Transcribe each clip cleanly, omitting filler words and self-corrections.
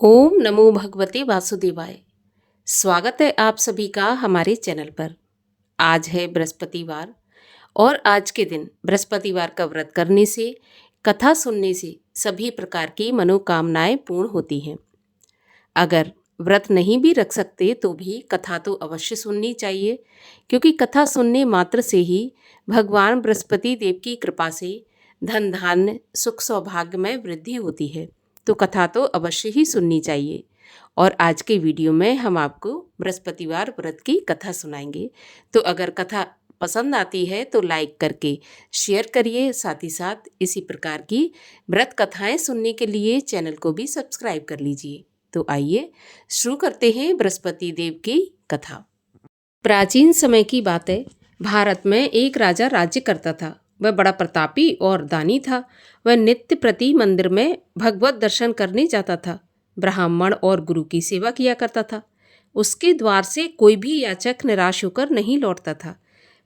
ओम नमो भगवते वासुदेवाय। स्वागत है आप सभी का हमारे चैनल पर। आज है बृहस्पतिवार और आज के दिन बृहस्पतिवार का व्रत करने से, कथा सुनने से सभी प्रकार की मनोकामनाएं पूर्ण होती हैं। अगर व्रत नहीं भी रख सकते तो भी कथा तो अवश्य सुननी चाहिए, क्योंकि कथा सुनने मात्र से ही भगवान बृहस्पति देव की कृपा से धन धान्य सुख सौभाग्य में वृद्धि होती है। तो कथा तो अवश्य ही सुननी चाहिए। और आज के वीडियो में हम आपको बृहस्पतिवार व्रत की कथा सुनाएंगे। तो अगर कथा पसंद आती है तो लाइक करके शेयर करिए, साथ ही साथ इसी प्रकार की व्रत कथाएं सुनने के लिए चैनल को भी सब्सक्राइब कर लीजिए। तो आइए शुरू करते हैं बृहस्पति देव की कथा। प्राचीन समय की बात है। भारत में एक राजा राज्य करता था। वह बड़ा प्रतापी और दानी था। वह नित्य प्रति मंदिर में भगवत दर्शन करने जाता था। ब्राह्मण और गुरु की सेवा किया करता था। उसके द्वार से कोई भी याचक निराश होकर नहीं लौटता था।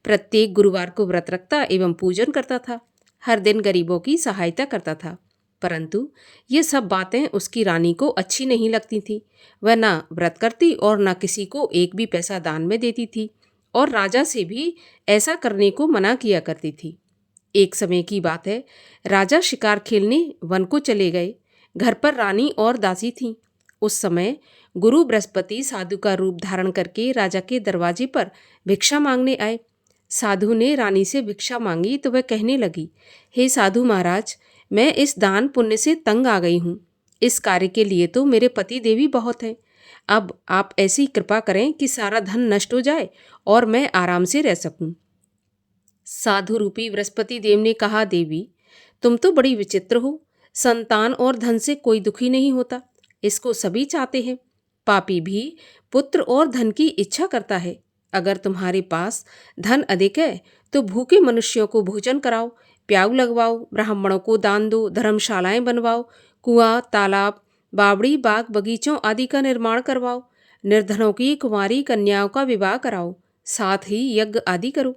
प्रत्येक गुरुवार को व्रत रखता एवं पूजन करता था। हर दिन गरीबों की सहायता करता था। परंतु ये सब बातें उसकी रानी को अच्छी नहीं लगती थी। वह ना व्रत करती और ना किसी को एक भी पैसा दान में देती थी, और राजा से भी ऐसा करने को मना किया करती थी। एक समय की बात है। राजा शिकार खेलने वन को चले गए। घर पर रानी और दासी थीं। उस समय गुरु बृहस्पति साधु का रूप धारण करके राजा के दरवाजे पर भिक्षा मांगने आए। साधु ने रानी से भिक्षा मांगी तो वह कहने लगी, हे साधु महाराज, मैं इस दान पुण्य से तंग आ गई हूँ। इस कार्य के लिए तो मेरे पति देवी बहुत हैं। अब आप ऐसी कृपा करें कि सारा धन नष्ट हो जाए और मैं आराम से रह सकूं। साधु रूपी बृहस्पति देव ने कहा, देवी, तुम तो बड़ी विचित्र हो। संतान और धन से कोई दुखी नहीं होता, इसको सभी चाहते हैं। पापी भी पुत्र और धन की इच्छा करता है। अगर तुम्हारे पास धन अधिक है तो भूखे मनुष्यों को भोजन कराओ, प्याऊ लगवाओ, ब्राह्मणों को दान दो, धर्मशालाएं बनवाओ, कुआं, तालाब, बावड़ी, बाग, बगीचों आदि का निर्माण करवाओ, निर्धनों की कुंवारी कन्याओं का विवाह कराओ, साथ ही यज्ञ आदि करो।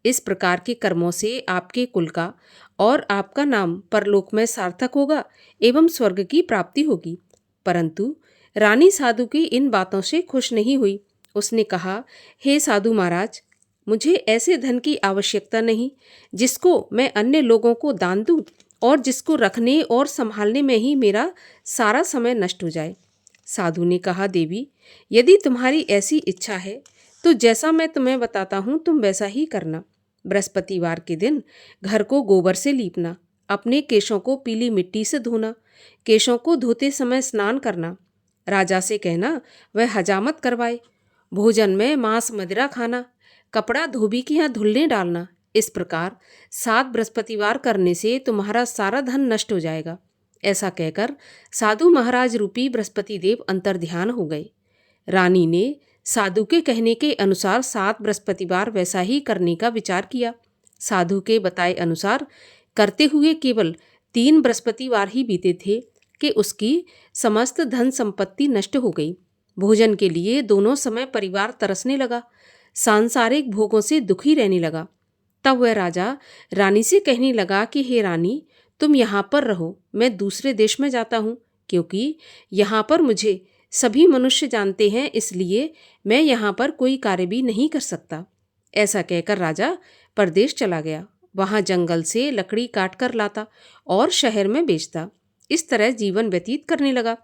इस प्रकार के कर्मों से आपके कुल का और आपका नाम परलोक में सार्थक होगा एवं स्वर्ग की प्राप्ति होगी। परंतु रानी साधु की इन बातों से खुश नहीं हुई। उसने कहा, हे साधु महाराज, मुझे ऐसे धन की आवश्यकता नहीं जिसको मैं अन्य लोगों को दान दूं और जिसको रखने और संभालने में ही मेरा सारा समय नष्ट हो जाए। साधु ने कहा, देवी, यदि तुम्हारी ऐसी इच्छा है तो जैसा मैं तुम्हें बताता हूँ तुम वैसा ही करना। बृहस्पतिवार के दिन घर को गोबर से लीपना, अपने केशों को पीली मिट्टी से धोना, केशों को धोते समय स्नान करना, राजा से कहना वह हजामत करवाए, भोजन में मांस मदिरा खाना, कपड़ा धोबी के यहाँ धुलने डालना। इस प्रकार 7 बृहस्पतिवार करने से तुम्हारा सारा धन नष्ट हो जाएगा। ऐसा कहकर साधु महाराज रूपी बृहस्पति देव अंतर्ध्यान हो गए। रानी ने साधु के कहने के अनुसार 7 बृहस्पतिवार वैसा ही करने का विचार किया। साधु के बताए अनुसार करते हुए केवल 3 बृहस्पतिवार ही बीते थे कि उसकी समस्त धन संपत्ति नष्ट हो गई। भोजन के लिए दोनों समय परिवार तरसने लगा, सांसारिक भोगों से दुखी रहने लगा। तब वह राजा रानी से कहने लगा कि हे रानी, तुम यहाँ पर रहो, मैं दूसरे देश में जाता हूँ, क्योंकि यहाँ पर मुझे सभी मनुष्य जानते हैं, इसलिए मैं यहाँ पर कोई कार्य भी नहीं कर सकता। ऐसा कहकर राजा परदेश चला गया। वहाँ जंगल से लकड़ी काट कर लाता और शहर में बेचता। इस तरह जीवन व्यतीत करने लगा।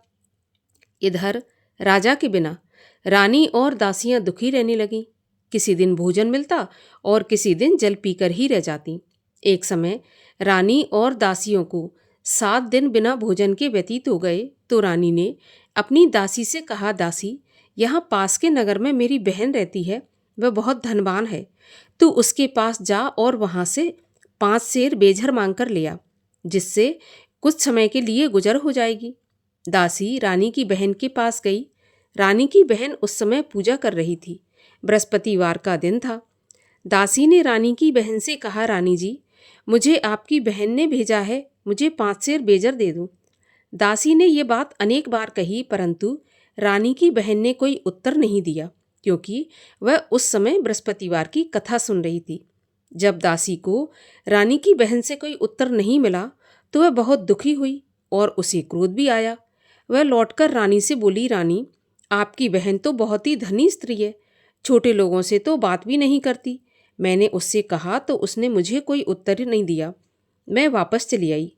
इधर राजा के बिना रानी और दासियां दुखी रहने लगीं। किसी दिन भोजन मिलता और किसी दिन जल पीकर ही रह जाती। एक समय रानी और दासियों को 7 दिन बिना भोजन के व्यतीत हो गए तो रानी ने अपनी दासी से कहा, दासी, यहाँ पास के नगर में मेरी बहन रहती है, वह बहुत धनवान है। तू उसके पास जा और वहाँ से 5 सेर बेझर मांग कर ले आ, जिससे कुछ समय के लिए गुजर हो जाएगी। दासी रानी की बहन के पास गई। रानी की बहन उस समय पूजा कर रही थी। बृहस्पतिवार का दिन था। दासी ने रानी की बहन से कहा, रानी जी, मुझे आपकी बहन ने भेजा है, मुझे 5 सेर बेजर दे दो। दासी ने ये बात अनेक बार कही, परंतु रानी की बहन ने कोई उत्तर नहीं दिया, क्योंकि वह उस समय बृहस्पतिवार की कथा सुन रही थी। जब दासी को रानी की बहन से कोई उत्तर नहीं मिला तो वह बहुत दुखी हुई और उसे क्रोध भी आया। वह लौटकर रानी से बोली, रानी, आपकी बहन तो बहुत ही धनी स्त्री है, छोटे लोगों से तो बात भी नहीं करती। मैंने उससे कहा तो उसने मुझे कोई उत्तर नहीं दिया। मैं वापस चली आई।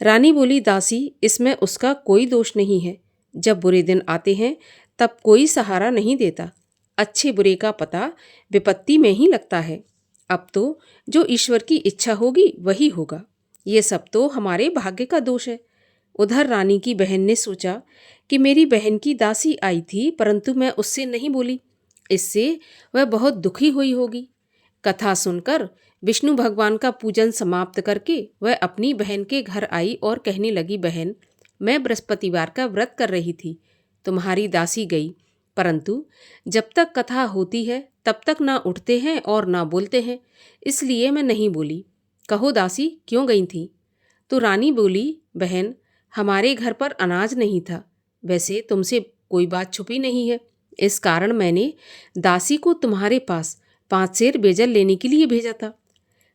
रानी बोली, दासी, इसमें उसका कोई दोष नहीं है। जब बुरे दिन आते हैं तब कोई सहारा नहीं देता। अच्छे बुरे का पता विपत्ति में ही लगता है। अब तो जो ईश्वर की इच्छा होगी वही होगा। ये सब तो हमारे भाग्य का दोष है। उधर रानी की बहन ने सोचा कि मेरी बहन की दासी आई थी, परंतु मैं उससे नहीं बोली, इससे वह बहुत दुखी हुई होगी। कथा सुनकर विष्णु भगवान का पूजन समाप्त करके वह अपनी बहन के घर आई और कहने लगी, बहन, मैं बृहस्पतिवार का व्रत कर रही थी, तुम्हारी दासी गई, परंतु जब तक कथा होती है तब तक ना उठते हैं और ना बोलते हैं, इसलिए मैं नहीं बोली। कहो दासी, क्यों गई थी? तो रानी बोली, बहन, हमारे घर पर अनाज नहीं था। वैसे तुमसे कोई बात छुपी नहीं है, इस कारण मैंने दासी को तुम्हारे पास 5 सेर बेजल लेने के लिए भेजा था।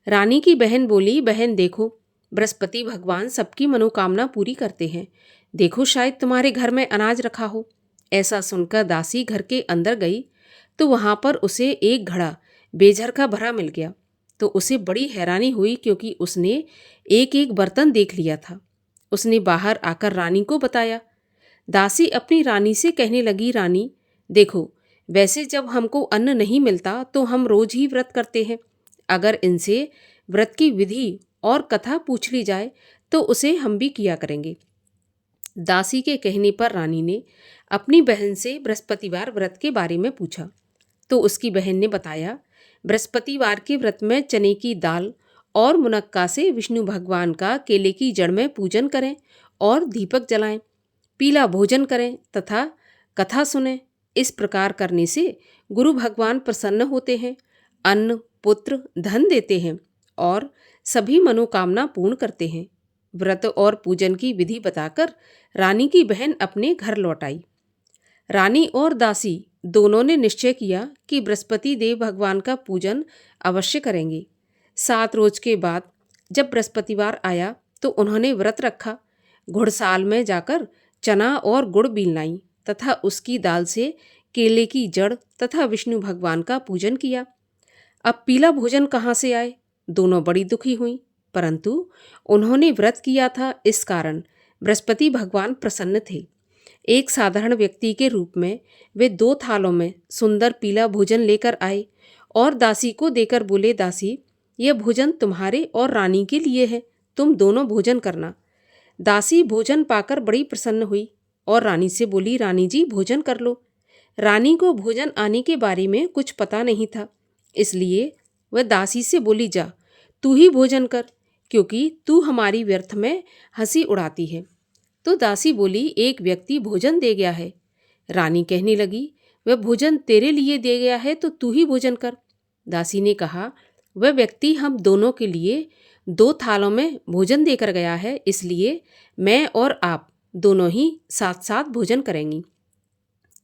रानी की बहन बोली, बहन देखो, बृहस्पति भगवान सबकी मनोकामना पूरी करते हैं। देखो, शायद तुम्हारे घर में अनाज रखा हो। ऐसा सुनकर दासी घर के अंदर गई तो वहाँ पर उसे एक घड़ा बेझर का भरा मिल गया। तो उसे बड़ी हैरानी हुई, क्योंकि उसने एक एक बर्तन देख लिया था। उसने बाहर आकर रानी को बताया। दासी अपनी रानी से कहने लगी, रानी देखो, वैसे जब हमको अन्न नहीं मिलता तो हम रोज ही व्रत करते हैं। अगर इनसे व्रत की विधि और कथा पूछ ली जाए तो उसे हम भी किया करेंगे। दासी के कहने पर रानी ने अपनी बहन से बृहस्पतिवार व्रत के बारे में पूछा तो उसकी बहन ने बताया, बृहस्पतिवार के व्रत में चने की दाल और मुनक्का से विष्णु भगवान का केले की जड़ में पूजन करें और दीपक जलाएं, पीला भोजन करें तथा कथा सुनें। इस प्रकार करने से गुरु भगवान प्रसन्न होते हैं, अन्न, पुत्र, धन देते हैं और सभी मनोकामना पूर्ण करते हैं। व्रत और पूजन की विधि बताकर रानी की बहन अपने घर लौट आई। रानी और दासी दोनों ने निश्चय किया कि बृहस्पति देव भगवान का पूजन अवश्य करेंगे। 7 रोज के बाद जब बृहस्पतिवार आया तो उन्होंने व्रत रखा। घुड़साल में जाकर चना और गुड़ बीन लाई तथा उसकी दाल से केले की जड़ तथा विष्णु भगवान का पूजन किया। अब पीला भोजन कहाँ से आए? दोनों बड़ी दुखी हुई, परंतु उन्होंने व्रत किया था, इस कारण बृहस्पति भगवान प्रसन्न थे। एक साधारण व्यक्ति के रूप में वे 2 थालों में सुंदर पीला भोजन लेकर आए और दासी को देकर बोले, दासी, यह भोजन तुम्हारे और रानी के लिए है, तुम दोनों भोजन करना। दासी भोजन पाकर बड़ी प्रसन्न हुई और रानी से बोली, रानी जी, भोजन कर लो। रानी को भोजन आने के बारे में कुछ पता नहीं था, इसलिए वह दासी से बोली, जा तू ही भोजन कर, क्योंकि तू हमारी व्यर्थ में हंसी उड़ाती है। तो दासी बोली, एक व्यक्ति भोजन दे गया है। रानी कहने लगी, वह भोजन तेरे लिए दे गया है तो तू ही भोजन कर। दासी ने कहा, वह व्यक्ति हम दोनों के लिए 2 थालों में भोजन देकर गया है, इसलिए मैं और आप दोनों ही साथ साथ भोजन करेंगी।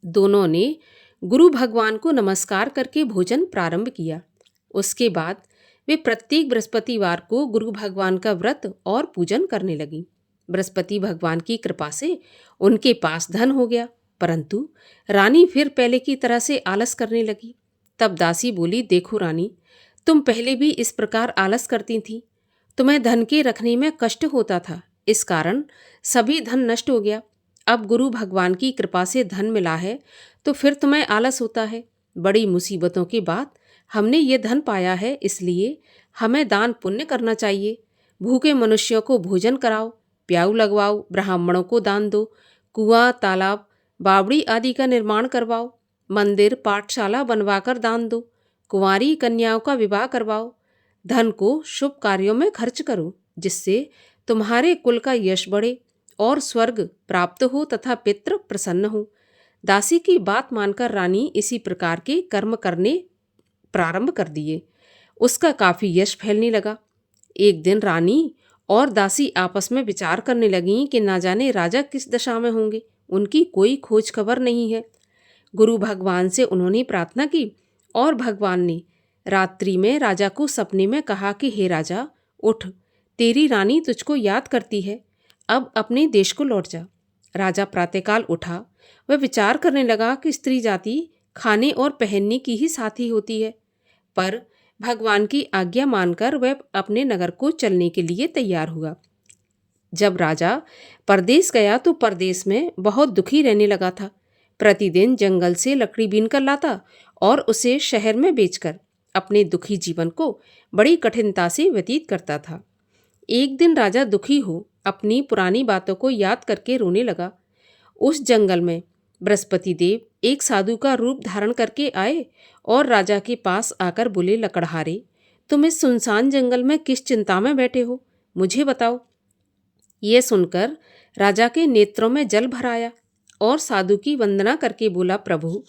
दोनों ने गुरु भगवान को नमस्कार करके भोजन प्रारंभ किया। उसके बाद वे प्रत्येक बृहस्पतिवार को गुरु भगवान का व्रत और पूजन करने लगी। बृहस्पति भगवान की कृपा से उनके पास धन हो गया, परंतु रानी फिर पहले की तरह से आलस करने लगी। तब दासी बोली, देखो रानी, तुम पहले भी इस प्रकार आलस करती थी, तुम्हें धन के रखने में कष्ट होता था, इस कारण सभी धन नष्ट हो गया। अब गुरु भगवान की कृपा से धन मिला है तो फिर तुम्हें आलस होता है। बड़ी मुसीबतों के बाद हमने ये धन पाया है, इसलिए हमें दान पुण्य करना चाहिए। भूखे मनुष्यों को भोजन कराओ, प्याऊ लगवाओ, ब्राह्मणों को दान दो, कुआं, तालाब, बावड़ी आदि का निर्माण करवाओ, मंदिर, पाठशाला बनवाकर दान दो, कुंवारी कन्याओं का विवाह करवाओ। धन को शुभ कार्यों में खर्च करो, जिससे तुम्हारे कुल का यश बढ़े और स्वर्ग प्राप्त हो तथा पितृ प्रसन्न हो। दासी की बात मानकर रानी इसी प्रकार के कर्म करने प्रारंभ कर दिए। उसका काफी यश फैलने लगा। एक दिन रानी और दासी आपस में विचार करने लगीं कि ना जाने राजा किस दशा में होंगे, उनकी कोई खोज खबर नहीं है। गुरु भगवान से उन्होंने प्रार्थना की और भगवान ने रात्रि में राजा को सपने में कहा कि हे राजा, उठ, तेरी रानी तुझको याद करती है, अब अपने देश को लौट जा। राजा प्रातःकाल उठा। वह विचार करने लगा कि स्त्री जाति खाने और पहनने की ही साथी होती है, पर भगवान की आज्ञा मानकर वह अपने नगर को चलने के लिए तैयार हुआ। जब राजा परदेश गया तो परदेश में बहुत दुखी रहने लगा था। प्रतिदिन जंगल से लकड़ी बीन कर लाता और उसे शहर में बेचकर अपने दुखी जीवन को बड़ी कठिनता से व्यतीत करता था। एक दिन राजा दुखी हो अपनी पुरानी बातों को याद करके रोने लगा। उस जंगल में बृहस्पति देव एक साधु का रूप धारण करके आए और राजा के पास आकर बोले, लकड़हारे, तुम इस सुनसान जंगल में किस चिंता में बैठे हो, मुझे बताओ। ये सुनकर राजा के नेत्रों में जल भर आया और साधु की वंदना करके बोला, प्रभु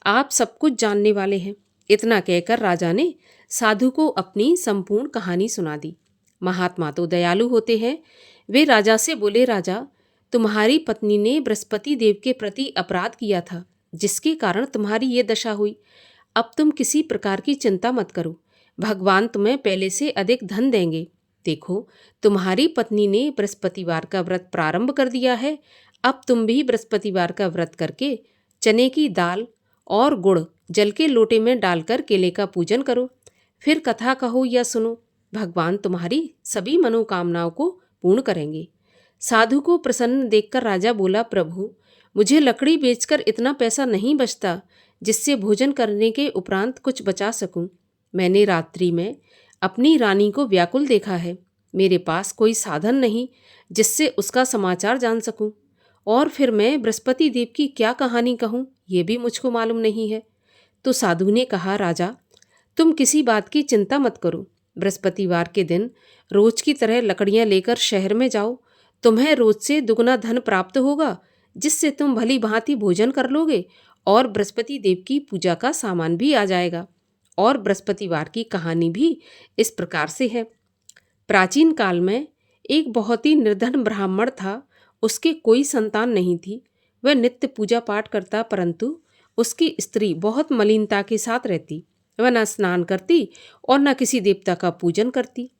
आप सब कुछ जानने वाले हैं। इतना कहकर राजा ने साधु को अपनी संपूर्ण कहानी सुना दी। महात्मा तो दयालु होते हैं। वे राजा से बोले, राजा तुम्हारी पत्नी ने बृहस्पति देव के प्रति अपराध किया था, जिसके कारण तुम्हारी ये दशा हुई। अब तुम किसी प्रकार की चिंता मत करो, भगवान तुम्हें पहले से अधिक धन देंगे। देखो, तुम्हारी पत्नी ने बृहस्पतिवार का व्रत प्रारंभ कर दिया है। अब तुम भी बृहस्पतिवार का व्रत करके चने की दाल और गुड़ जल के लोटे में डालकर केले का पूजन करो। फिर कथा कहो या सुनो, भगवान तुम्हारी सभी मनोकामनाओं को पूर्ण करेंगे। साधु को प्रसन्न देखकर राजा बोला, प्रभु मुझे लकड़ी बेचकर इतना पैसा नहीं बचता जिससे भोजन करने के उपरांत कुछ बचा सकूं। मैंने रात्रि में अपनी रानी को व्याकुल देखा है। मेरे पास कोई साधन नहीं जिससे उसका समाचार जान सकूं, और फिर मैं बृहस्पति देव की क्या कहानी कहूं, ये भी मुझको मालूम नहीं है। तो साधु ने कहा, राजा तुम किसी बात की चिंता मत करो। बृहस्पतिवार के दिन रोज की तरह लकड़ियां लेकर शहर में जाओ। तुम्हें रोज से दुगना धन प्राप्त होगा, जिससे तुम भली भांति भोजन कर लोगे और बृहस्पति देव की पूजा का सामान भी आ जाएगा। और बृहस्पतिवार की कहानी भी इस प्रकार से है। प्राचीन काल में एक बहुत ही निर्धन ब्राह्मण था। उसके कोई संतान नहीं थी। वह नित्य पूजा पाठ करता, परंतु उसकी स्त्री बहुत मलिनता के साथ रहती। वह न स्नान करती और न किसी देवता का पूजन करती।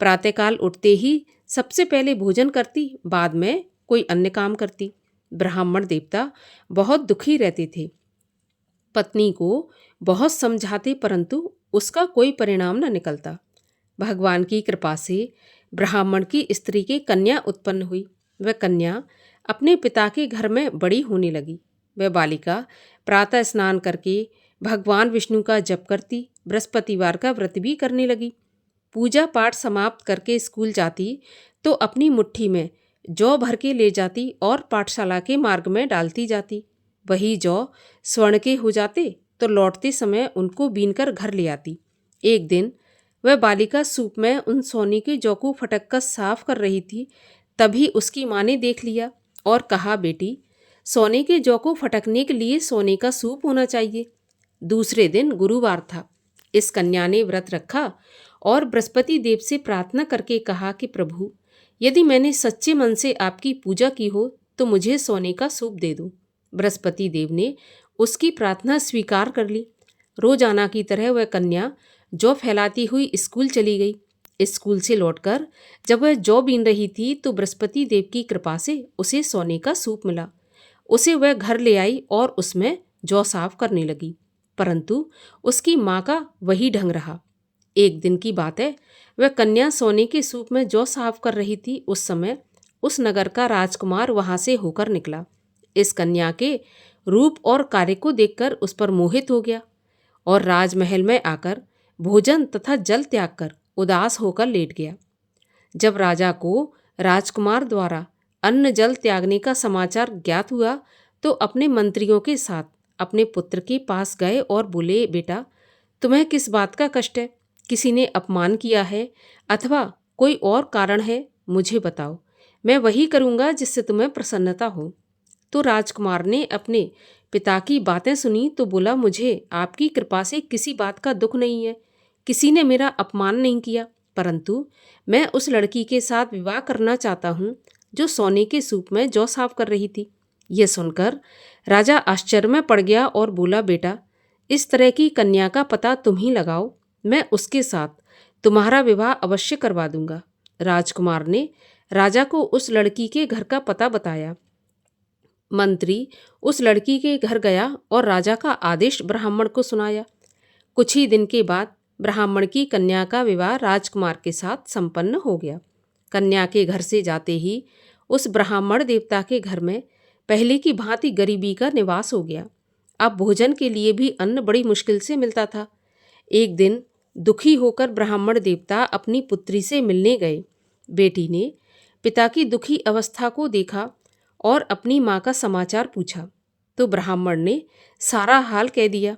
प्रातःकाल उठते ही सबसे पहले भोजन करती, बाद में कोई अन्य काम करती। ब्राह्मण देवता बहुत दुखी रहते थे। पत्नी को बहुत समझाते, परंतु उसका कोई परिणाम न निकलता। भगवान की कृपा से ब्राह्मण की स्त्री की कन्या उत्पन्न हुई। वह कन्या अपने पिता के घर में बड़ी होने लगी। वह बालिका प्रातः स्नान करके भगवान विष्णु का जप करती, बृहस्पतिवार का व्रत भी करने लगी। पूजा पाठ समाप्त करके स्कूल जाती तो अपनी मुट्ठी में जौ भर के ले जाती और पाठशाला के मार्ग में डालती जाती। वही जौ स्वर्ण के हो जाते तो लौटते समय उनको बीनकर घर ले आती। एक दिन वह बालिका सूप में उन सोने के जौ को फटक कर साफ कर रही थी। तभी उसकी माँ ने देख लिया और कहा, बेटी सोने के जौ को फटकने के लिए सोने का सूप होना चाहिए। दूसरे दिन गुरुवार था। इस कन्या ने व्रत रखा और बृहस्पति देव से प्रार्थना करके कहा कि प्रभु, यदि मैंने सच्चे मन से आपकी पूजा की हो तो मुझे सोने का सूप दे दो। बृहस्पति देव ने उसकी प्रार्थना स्वीकार कर ली। रोजाना की तरह वह कन्या जौ फैलाती हुई स्कूल चली गई। स्कूल से लौटकर जब वह जौ बीन रही थी तो बृहस्पति देव की कृपा से उसे सोने का सूप मिला। उसे वह घर ले आई और उसमें जौ साफ करने लगी, परंतु उसकी माँ का वही ढंग रहा। एक दिन की बात है, वह कन्या सोने के सूप में जौ साफ कर रही थी। उस समय उस नगर का राजकुमार वहां से होकर निकला। इस कन्या के रूप और कार्य को देखकर उस पर मोहित हो गया और राजमहल में आकर भोजन तथा जल त्याग कर उदास होकर लेट गया। जब राजा को राजकुमार द्वारा अन्न जल त्यागने का समाचार ज्ञात हुआ तो अपने मंत्रियों के साथ अपने पुत्र के पास गए और बोले, बेटा तुम्हें किस बात का कष्ट है? किसी ने अपमान किया है अथवा कोई और कारण है? मुझे बताओ, मैं वही करूँगा जिससे तुम्हें प्रसन्नता हो। तो राजकुमार ने अपने पिता की बातें सुनी तो बोला, मुझे आपकी कृपा से किसी बात का दुख नहीं है। किसी ने मेरा अपमान नहीं किया, परंतु मैं उस लड़की के साथ विवाह करना चाहता हूँ जो सोने के सूप में जौ साफ कर रही थी। यह सुनकर राजा आश्चर्य में पड़ गया और बोला, बेटा इस तरह की कन्या का पता तुम ही लगाओ, मैं उसके साथ तुम्हारा विवाह अवश्य करवा दूंगा। राजकुमार ने राजा को उस लड़की के घर का पता बताया। मंत्री उस लड़की के घर गया और राजा का आदेश ब्राह्मण को सुनाया। कुछ ही दिन के बाद ब्राह्मण की कन्या का विवाह राजकुमार के साथ संपन्न हो गया। कन्या के घर से जाते ही उस ब्राह्मण देवता के घर में पहले की भांति गरीबी का निवास हो गया। अब भोजन के लिए भी अन्न बड़ी मुश्किल से मिलता था। एक दिन दुखी होकर ब्राह्मण देवता अपनी पुत्री से मिलने गए। बेटी ने पिता की दुखी अवस्था को देखा और अपनी माँ का समाचार पूछा तो ब्राह्मण ने सारा हाल कह दिया।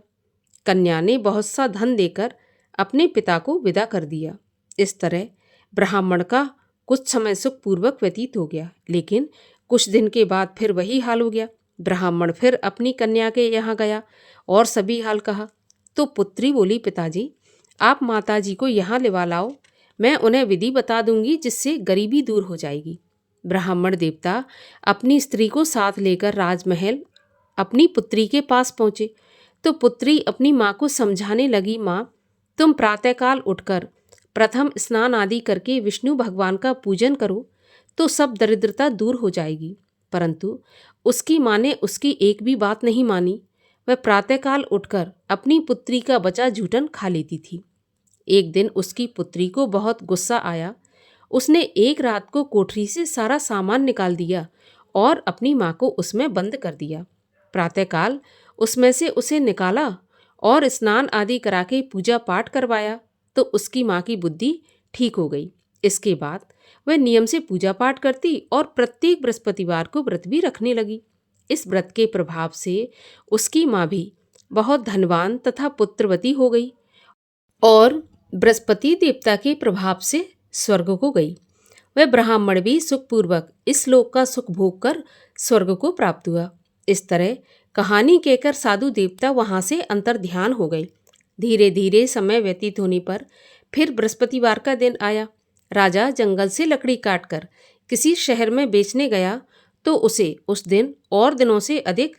कन्या ने बहुत सा धन देकर अपने पिता को विदा कर दिया। इस तरह ब्राह्मण का कुछ समय सुखपूर्वक व्यतीत हो गया, लेकिन कुछ दिन के बाद फिर वही हाल हो गया। ब्राह्मण फिर अपनी कन्या के यहाँ गया और सभी हाल कहा तो पुत्री बोली, पिताजी आप माताजी को यहाँ लिवा लाओ, मैं उन्हें विधि बता दूंगी जिससे गरीबी दूर हो जाएगी। ब्राह्मण देवता अपनी स्त्री को साथ लेकर राजमहल अपनी पुत्री के पास पहुँचे तो पुत्री अपनी माँ को समझाने लगी, माँ तुम प्रातःकाल उठकर प्रथम स्नान आदि करके विष्णु भगवान का पूजन करो तो सब दरिद्रता दूर हो जाएगी। परंतु उसकी माँ ने उसकी एक भी बात नहीं मानी। वह प्रातःकाल उठकर अपनी पुत्री का बचा जूठन खा लेती थी। एक दिन उसकी पुत्री को बहुत गुस्सा आया। उसने एक रात को कोठरी से सारा सामान निकाल दिया और अपनी माँ को उसमें बंद कर दिया। प्रातःकाल उसमें से उसे निकाला और स्नान आदि करा के पूजा पाठ करवाया तो उसकी माँ की बुद्धि ठीक हो गई। इसके बाद वह नियम से पूजा पाठ करती और प्रत्येक बृहस्पतिवार को व्रत भी रखने लगी। इस व्रत के प्रभाव से उसकी माँ भी बहुत धनवान तथा पुत्रवती हो गई और बृहस्पति देवता के प्रभाव से स्वर्ग को गई। वह ब्राह्मण भी सुखपूर्वक इस लोक का सुख भोग कर स्वर्ग को प्राप्त हुआ। इस तरह कहानी कहकर साधु देवता वहाँ से अंतर्ध्यान हो गए। धीरे धीरे समय व्यतीत होने पर फिर बृहस्पतिवार का दिन आया। राजा जंगल से लकड़ी काटकर किसी शहर में बेचने गया तो उसे उस दिन और दिनों से अधिक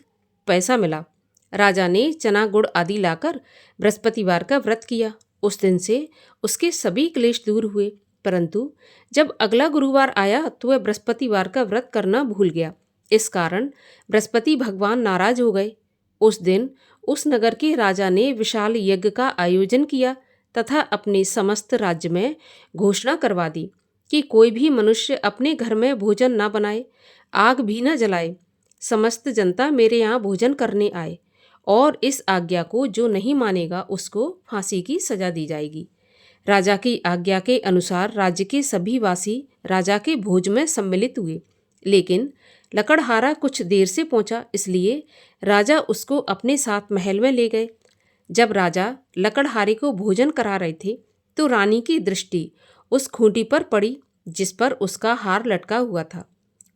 पैसा मिला। राजा ने चना गुड़ आदि लाकर बृहस्पतिवार का व्रत किया। उस दिन से उसके सभी क्लेश दूर हुए। परंतु जब अगला गुरुवार आया तो वह बृहस्पतिवार का व्रत करना भूल गया। इस कारण बृहस्पति भगवान नाराज हो गए। उस दिन उस नगर के राजा ने विशाल यज्ञ का आयोजन किया तथा अपने समस्त राज्य में घोषणा करवा दी कि कोई भी मनुष्य अपने घर में भोजन न बनाए, आग भी न जलाए। समस्त जनता मेरे यहाँ भोजन करने आए और इस आज्ञा को जो नहीं मानेगा उसको फांसी की सजा दी जाएगी। राजा की आज्ञा के अनुसार राज्य के सभी वासी राजा के भोज में सम्मिलित हुए, लेकिन लकड़हारा कुछ देर से पहुंचा, इसलिए राजा उसको अपने साथ महल में ले गए। जब राजा लकड़हारे को भोजन करा रहे थे तो रानी की दृष्टि उस खूंटी पर पड़ी जिस पर उसका हार लटका हुआ था।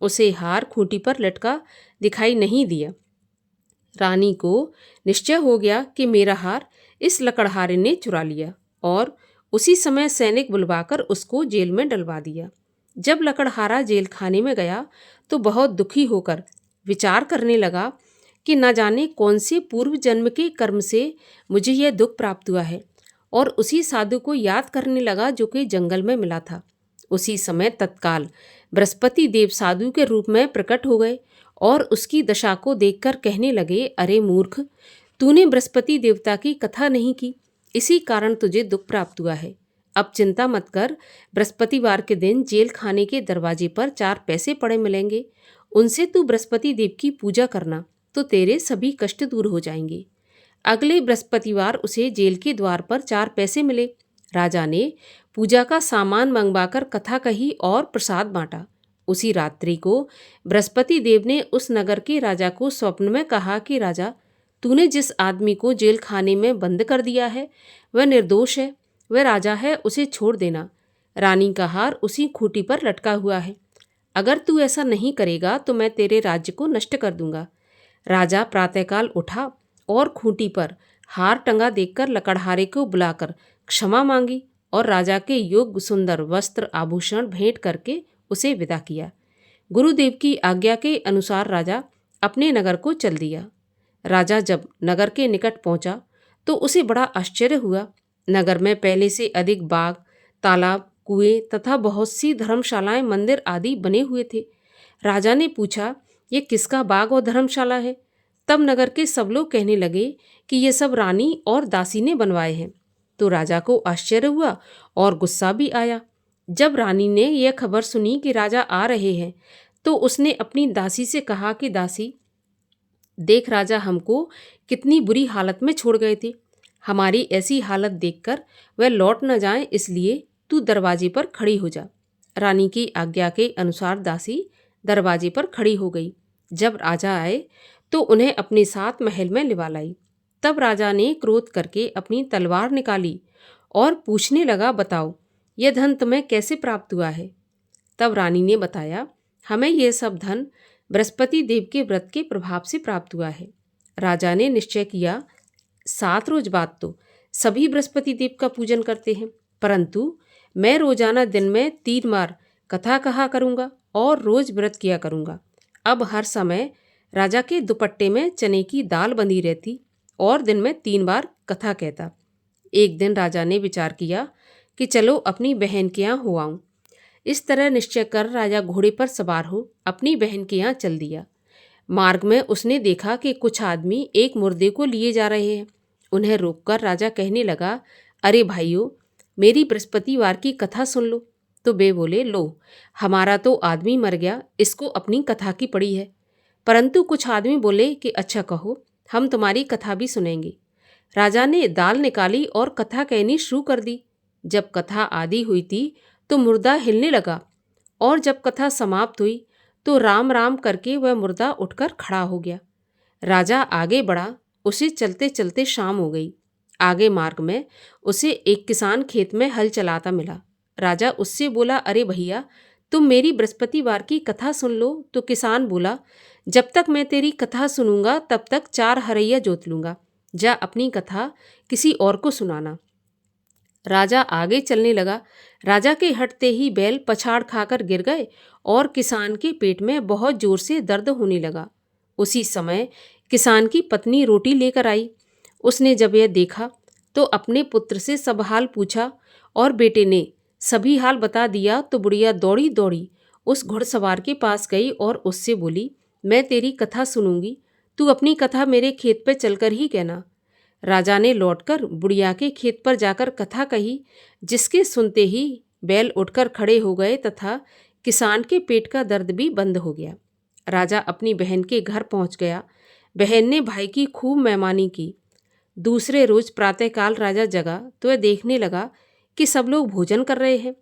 उसे हार खूंटी पर लटका दिखाई नहीं दिया। रानी को निश्चय हो गया कि मेरा हार इस लकड़हारे ने चुरा लिया और उसी समय सैनिक बुलवाकर उसको जेल में डलवा दिया। जब लकड़हारा जेल खाने में गया तो बहुत दुखी होकर विचार करने लगा कि न जाने कौन से पूर्व जन्म के कर्म से मुझे यह दुख प्राप्त हुआ है, और उसी साधु को याद करने लगा जो कि जंगल में मिला था। उसी समय तत्काल बृहस्पति देव साधु के रूप में प्रकट हो गए और उसकी दशा को देखकर कहने लगे, अरे मूर्ख, तूने बृहस्पति देवता की कथा नहीं की, इसी कारण तुझे दुख प्राप्त हुआ है। अब चिंता मत कर, बृहस्पतिवार के दिन जेल खाने के दरवाजे पर 4 पैसे पड़े मिलेंगे, उनसे तू बृहस्पति देव की पूजा करना तो तेरे सभी कष्ट दूर हो जाएंगे। अगले बृहस्पतिवार उसे जेल के द्वार पर 4 पैसे मिले। राजा ने पूजा का सामान मंगवाकर कथा कही और प्रसाद बांटा। उसी रात्रि को बृहस्पति देव ने उस नगर के राजा को स्वप्न में कहा कि राजा, तूने जिस आदमी को जेल खाने में बंद कर दिया है वह निर्दोष है, वह राजा है, उसे छोड़ देना। रानी का हार उसी खूंटी पर लटका हुआ है। अगर तू ऐसा नहीं करेगा तो मैं तेरे राज्य को नष्ट कर दूंगा। राजा प्रातःकाल उठा और खूंटी पर हार टंगा देखकर लकड़हारे को बुलाकर क्षमा मांगी और राजा के योग्य सुंदर वस्त्र आभूषण भेंट करके उसे विदा किया। गुरुदेव की आज्ञा के अनुसार राजा अपने नगर को चल दिया। राजा जब नगर के निकट पहुंचा तो उसे बड़ा आश्चर्य हुआ। नगर में पहले से अधिक बाग, तालाब, कुएं तथा बहुत सी धर्मशालाएं, मंदिर आदि बने हुए थे। राजा ने पूछा ये किसका बाग और धर्मशाला है? तब नगर के सब लोग कहने लगे कि ये सब रानी और दासी ने बनवाए हैं। तो राजा को आश्चर्य हुआ और गुस्सा भी आया। जब रानी ने यह खबर सुनी कि राजा आ रहे हैं, तो उसने अपनी दासी से कहा कि दासी, देख राजा हमको कितनी बुरी हालत में छोड़ गए थे। हमारी ऐसी हालत देखकर वह लौट न जाए, इसलिए तू दरवाजे पर खड़ी हो जा। रानी की आज्ञा के अनुसार दासी दरवाजे पर खड़ी हो गई। जब राजा आए तो उन्हें अपने साथ महल में लिवा लाई। तब राजा ने क्रोध करके अपनी तलवार निकाली और पूछने लगा, बताओ यह धन तुम्हें कैसे प्राप्त हुआ है? तब रानी ने बताया, हमें यह सब धन बृहस्पति देव के व्रत के प्रभाव से प्राप्त हुआ है। राजा ने निश्चय किया, 7 रोज बाद तो सभी बृहस्पति देव का पूजन करते हैं, परंतु मैं रोजाना दिन में 3 बार कथा कहा करूँगा और रोज व्रत किया करूँगा। अब हर समय राजा के दुपट्टे में चने की दाल बंधी रहती और दिन में 3 बार कथा कहता। एक दिन राजा ने विचार किया कि चलो अपनी बहन के यहाँ हो आऊँ। इस तरह निश्चय कर राजा घोड़े पर सवार हो अपनी बहन के यहाँ चल दिया। मार्ग में उसने देखा कि कुछ आदमी एक मुर्दे को लिए जा रहे हैं। उन्हें रोककर राजा कहने लगा, अरे भाइयों, मेरी बृहस्पतिवार की कथा सुन लो। तो वे बोले, लो, हमारा तो आदमी मर गया, इसको अपनी कथा की पड़ी है। परंतु कुछ आदमी बोले कि अच्छा कहो, हम तुम्हारी कथा भी सुनेंगे। राजा ने दाल निकाली और कथा कहनी शुरू कर दी। जब कथा आदि हुई थी तो मुर्दा हिलने लगा, और जब कथा समाप्त हुई तो राम राम करके वह मुर्दा उठकर खड़ा हो गया। राजा आगे बढ़ा, उसे चलते चलते शाम हो गई। आगे मार्ग में उसे एक किसान खेत में हल चलाता मिला। राजा उससे बोला, अरे भैया, तुम मेरी बृहस्पतिवार की कथा सुन लो। तो किसान बोला, जब तक मैं तेरी कथा सुनूंगा तब तक 4 हरैया जोत लूंगा। जा अपनी कथा किसी और को सुनाना। राजा आगे चलने लगा। राजा के हटते ही बैल पछाड़ खाकर गिर गए और किसान के पेट में बहुत जोर से दर्द होने लगा। उसी समय किसान की पत्नी रोटी लेकर आई। उसने जब यह देखा तो अपने पुत्र से सब हाल पूछा और बेटे ने सभी हाल बता दिया। तो बुढ़िया दौड़ी दौड़ी उस घुड़सवार के पास गई और उससे बोली, मैं तेरी कथा सुनूंगी, तू अपनी कथा मेरे खेत पर चलकर ही कहना। राजा ने लौटकर बुढ़िया के खेत पर जाकर कथा कही, जिसके सुनते ही बैल उठकर खड़े हो गए तथा किसान के पेट का दर्द भी बंद हो गया। राजा अपनी बहन के घर पहुंच गया। बहन ने भाई की खूब मेहमानी की। दूसरे रोज प्रातःकाल राजा जगा तो वह देखने लगा कि सब लोग भोजन कर रहे हैं।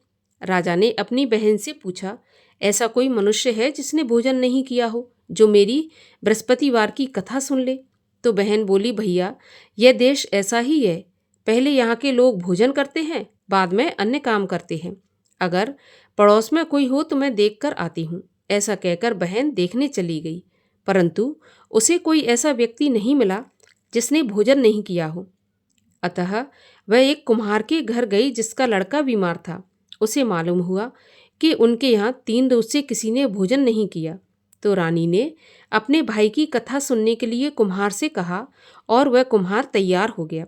राजा ने अपनी बहन से पूछा, ऐसा कोई मनुष्य है जिसने भोजन नहीं किया हो, जो मेरी बृहस्पतिवार की कथा सुन ले? तो बहन बोली, भैया, यह देश ऐसा ही है। पहले यहाँ के लोग भोजन करते हैं, बाद में अन्य काम करते हैं। अगर पड़ोस में कोई हो तो मैं देख कर आती हूँ। ऐसा कहकर बहन देखने चली गई, परंतु उसे कोई ऐसा व्यक्ति नहीं मिला जिसने भोजन नहीं किया हो। अतः वह एक कुम्हार के घर गई जिसका लड़का बीमार था। उसे मालूम हुआ कि उनके यहाँ 3 रोज से किसी ने भोजन नहीं किया। तो रानी ने अपने भाई की कथा सुनने के लिए कुम्हार से कहा और वह कुम्हार तैयार हो गया।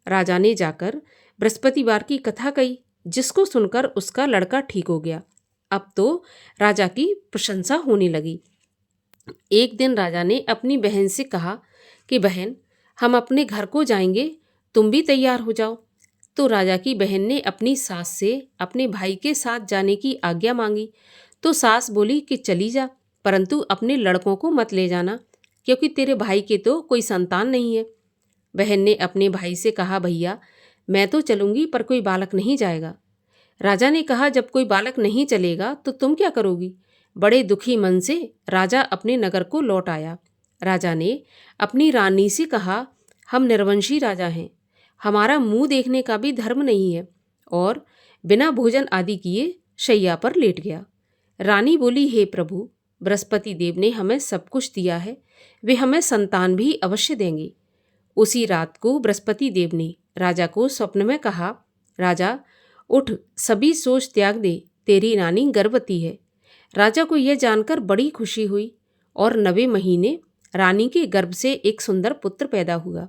राजा ने जाकर बृहस्पतिवार की कथा कही, जिसको सुनकर उसका लड़का ठीक हो गया। अब तो राजा की प्रशंसा होने लगी। एक दिन राजा ने अपनी बहन से कहा कि बहन, हम अपने घर को जाएंगे, तुम भी तैयार हो जाओ। तो राजा की बहन ने अपनी सास से अपने भाई के साथ जाने की आज्ञा मांगी। तो सास बोली कि चली जा, परंतु अपने लड़कों को मत ले जाना, क्योंकि तेरे भाई के तो कोई संतान नहीं है। बहन ने अपने भाई से कहा, भैया, मैं तो चलूंगी पर कोई बालक नहीं जाएगा। राजा ने कहा, जब कोई बालक नहीं चलेगा तो तुम क्या करोगी? बड़े दुखी मन से राजा अपने नगर को लौट आया। राजा ने अपनी रानी से कहा, हम निर्वंशी राजा हैं, हमारा मुंह देखने का भी धर्म नहीं है, और बिना भोजन आदि किए शैया पर लेट गया। रानी बोली, हे प्रभु, बृहस्पति देव ने हमें सब कुछ दिया है, वे हमें संतान भी अवश्य देंगे। उसी रात को बृहस्पति देव ने राजा को स्वप्न में कहा, राजा उठ, सभी सोच त्याग दे, तेरी रानी गर्भवती है। राजा को यह जानकर बड़ी खुशी हुई और 9वें महीने रानी के गर्भ से एक सुंदर पुत्र पैदा हुआ।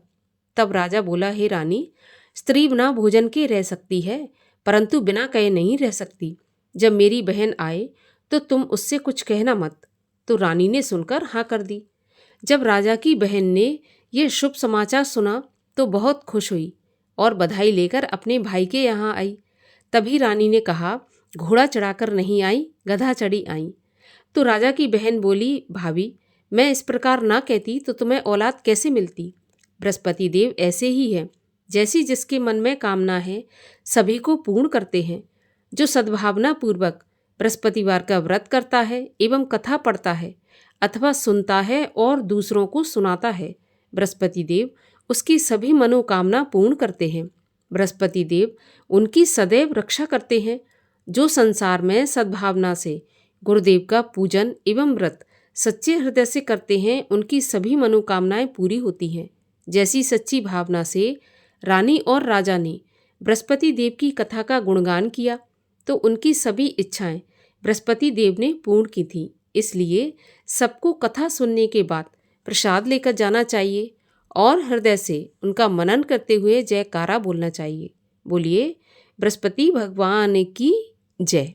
तब राजा बोला, हे रानी, स्त्री बिना भोजन के रह सकती है, परंतु बिना कहे नहीं रह सकती। जब मेरी बहन आए तो तुम उससे कुछ कहना मत। तो रानी ने सुनकर हाँ कर दी। जब राजा की बहन ने यह शुभ समाचार सुना तो बहुत खुश हुई और बधाई लेकर अपने भाई के यहाँ आई। तभी रानी ने कहा, घोड़ा चढ़ाकर नहीं आई, गधा चढ़ी आई। तो राजा की बहन बोली, भाभी, मैं इस प्रकार ना कहती तो तुम्हें औलाद कैसे मिलती। बृहस्पति देव ऐसे ही है, जैसी जिसके मन में कामना है सभी को पूर्ण करते हैं। जो सद्भावना पूर्वक बृहस्पतिवार का व्रत करता है एवं कथा पढ़ता है अथवा सुनता है और दूसरों को सुनाता है, बृहस्पति देव उसकी सभी मनोकामना पूर्ण करते हैं। बृहस्पति देव उनकी सदैव रक्षा करते हैं। जो संसार में सद्भावना से गुरुदेव का पूजन एवं व्रत सच्चे हृदय से करते हैं, उनकी सभी मनोकामनाएं पूरी होती हैं। जैसी सच्ची भावना से रानी और राजा ने बृहस्पति देव की कथा का गुणगान किया तो उनकी सभी इच्छाएं बृहस्पति देव ने पूर्ण की थीं। इसलिए सबको कथा सुनने के बाद प्रसाद लेकर जाना चाहिए और हृदय से उनका मनन करते हुए जयकारा बोलना चाहिए। बोलिए बृहस्पति भगवान की जय।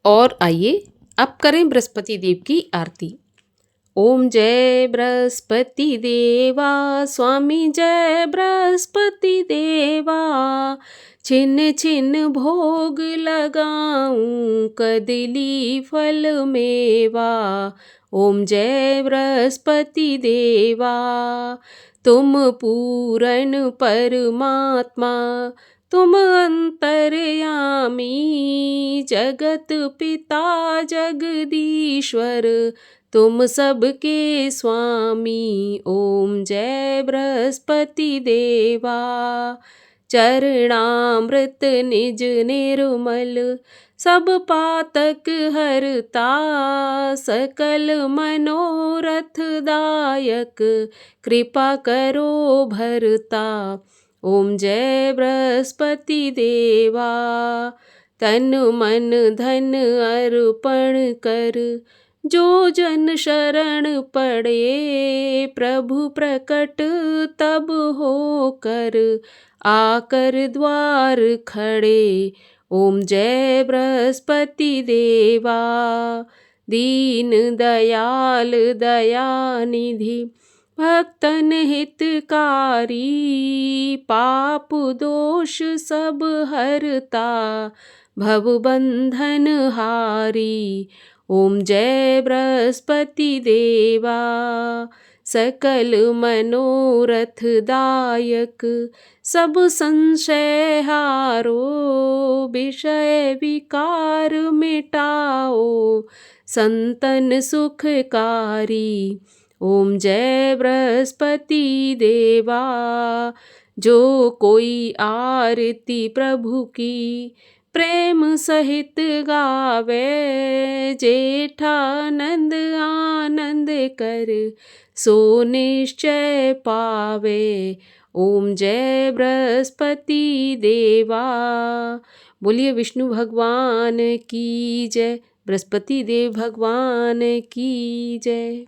और आइए अब करें बृहस्पति देव की आरती। ओम जय बृहस्पति देवा, स्वामी जय बृहस्पति देवा। छिन्न छिन्न भोग लगाऊं, कदली फल मेवा। ओम जय बृहस्पति देवा। तुम पूर्ण परमात्मा, तुम अंतर्यामी, जगत पिता जगदीश्वर, तुम सबके स्वामी। ओम जय बृहस्पति देवा। चरणामृत निज निर्मल, सब पातक हरता, सकल मनोरथ दायक, कृपा करो भरता। ओम जय बृहस्पति देवा। तन मन धन अर्पण कर, जो जन शरण पड़े, प्रभु प्रकट तब होकर, आकर द्वार खड़े। ओम जय बृहस्पति देवा। दीन दयाल दयानिधि, भक्तन हितकारी, पाप दोष सब हरता, भव बंधन हारी। ओम जय बृहस्पति देवा। सकल मनोरथ दायक, सब संशय हारो, विषय विकार मिटाओ, संतन सुखकारी। ओम जय बृहस्पति देवा। जो कोई आरती प्रभु की, प्रेम सहित गावे, जेठानंद आनंद कर, सो निश्चय पावे। ओम जय बृहस्पति देवा। बोलिए विष्णु भगवान की जय, बृहस्पति देव भगवान की जय।